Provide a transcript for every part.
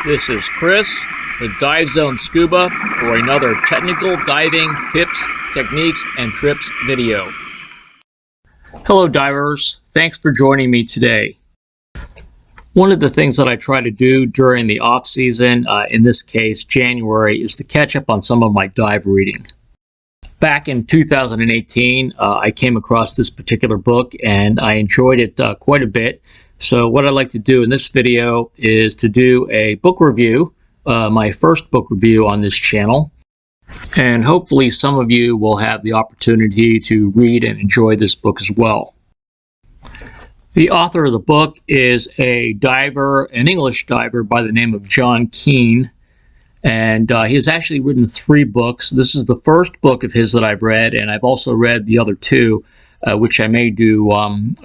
This is Chris with Dive Zone Scuba for another technical diving tips, techniques, and trips video. Hello divers, thanks for joining me today. One of the things that I try to do during the off season, in this case January, is to catch up on some of my dive reading. Back in 2018, I came across this particular book and I enjoyed it quite a bit. So what I'd like to do in this video is to do a book review, my first book review on this channel. And hopefully some of you will have the opportunity to read and enjoy this book as well. The author of the book is a diver, an English diver by the name of Kean. And he has actually written 3 books. This is the first book of his that I've read, and I've also read the other 2, which I may do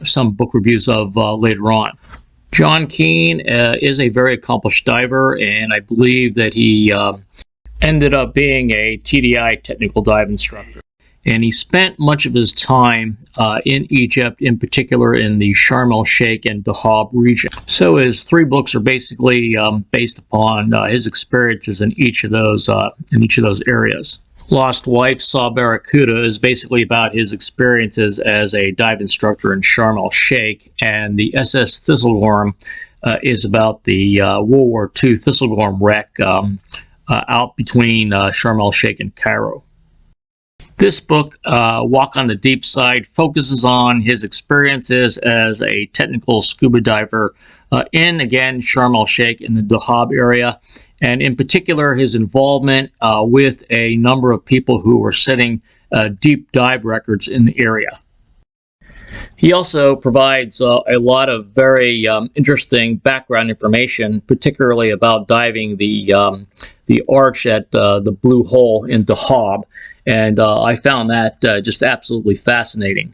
some book reviews of later on. Kean is a very accomplished diver, and I believe that he ended up being a TDI technical dive instructor. And he spent much of his time in Egypt, in particular in the Sharm el-Sheikh and Dahab region. So his 3 books are basically based upon his experiences in each of those areas. Lost Wife Saw Barracuda is basically about his experiences as a dive instructor in Sharm el-Sheikh, and the SS Thistlegorm is about the World War II Thistlegorm wreck out between Sharm el-Sheikh and Cairo. This book, Walk on the Deep Side, focuses on his experiences as a technical scuba diver in, again, Sharm el-Sheikh in the Dahab area, and in particular his involvement with a number of people who were setting deep dive records in the area. He also provides a lot of very interesting background information, particularly about diving the arch at the Blue Hole in Dahab. And I found that just absolutely fascinating.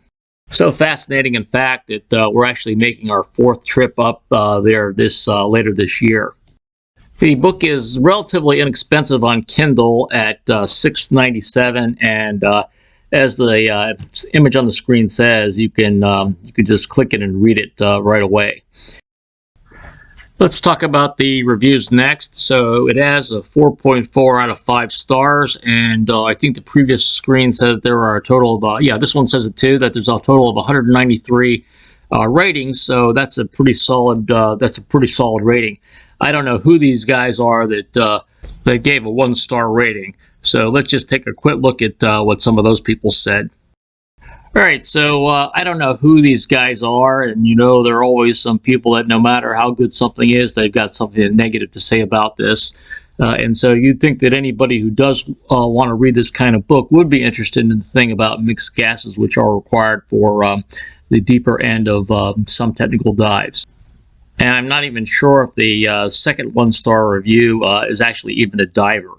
So fascinating, in fact, that we're actually making our 4th trip up there later this year. The book is relatively inexpensive on Kindle at $6.97, and as the image on the screen says, you can just click it and read it right away. Let's talk about the reviews next. So it has a 4.4 out of 5 stars, and I think the previous screen said that there are a total of, this one says it too, that there's a total of 193 ratings. So that's a pretty solid. Rating. I don't know who these guys are that gave a 1-star rating. So let's just take a quick look at what some of those people said. All right, so I don't know who these guys are, and there are always some people that no matter how good something is, they've got something negative to say about this. And so you'd think that anybody who does want to read this kind of book would be interested in the thing about mixed gases, which are required for the deeper end of some technical dives. And I'm not even sure if the second 1-star review is actually even a diver.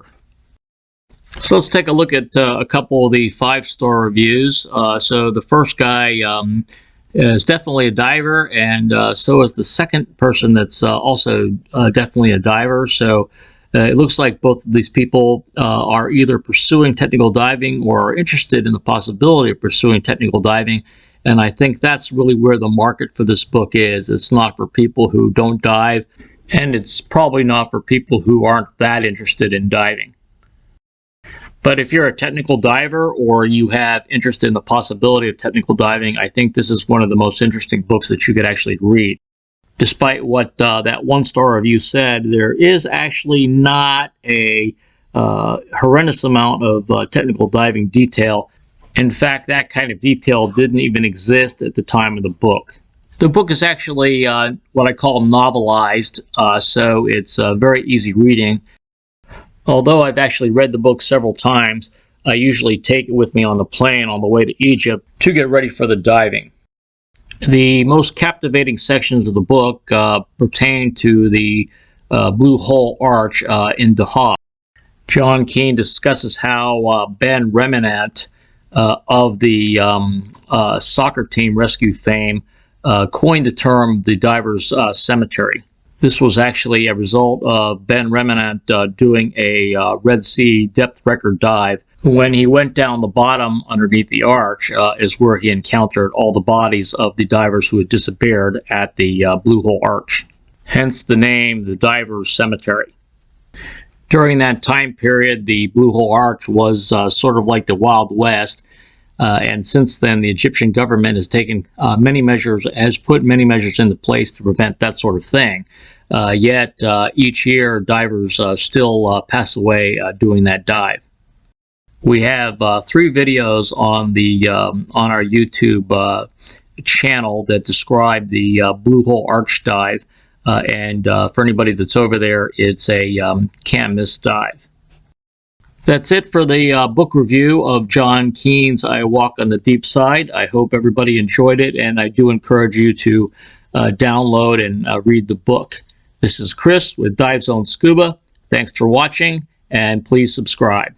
So let's take a look at a couple of the 5-star reviews. So the first guy is definitely a diver, and so is the second person that's also definitely a diver. So it looks like both of these people are either pursuing technical diving or are interested in the possibility of pursuing technical diving. And I think that's really where the market for this book is. It's not for people who don't dive, and it's probably not for people who aren't that interested in diving. But if you're a technical diver or you have interest in the possibility of technical diving, I think this is one of the most interesting books that you could actually read. Despite what that 1-star review said, there is actually not a horrendous amount of technical diving detail. In fact, that kind of detail didn't even exist at the time of the book. The book is actually what I call novelized, so it's very easy reading. Although I've actually read the book several times, I usually take it with me on the plane on the way to Egypt to get ready for the diving. The most captivating sections of the book pertain to the Blue Hole Arch in Dahab. Kean discusses how Ben Reminant of the soccer team rescue fame coined the term the diver's cemetery. This was actually a result of Ben Reminant doing a Red Sea depth record dive. When he went down the bottom underneath the arch is where he encountered all the bodies of the divers who had disappeared at the Blue Hole Arch. Hence the name, the Diver's Cemetery. During that time period, the Blue Hole Arch was sort of like the Wild West. And since then, the Egyptian government has taken many measures, has put many measures into place to prevent that sort of thing. Yet each year, divers still pass away doing that dive. We have 3 videos on our YouTube channel that describe the Blue Hole Arch dive. And for anybody that's over there, it's a can't miss dive. That's it for the book review of John Kean's I Walk on the Deep Side. I hope everybody enjoyed it, and I do encourage you to download and read the book. This is Chris with Dive Zone Scuba. Thanks for watching, and please subscribe.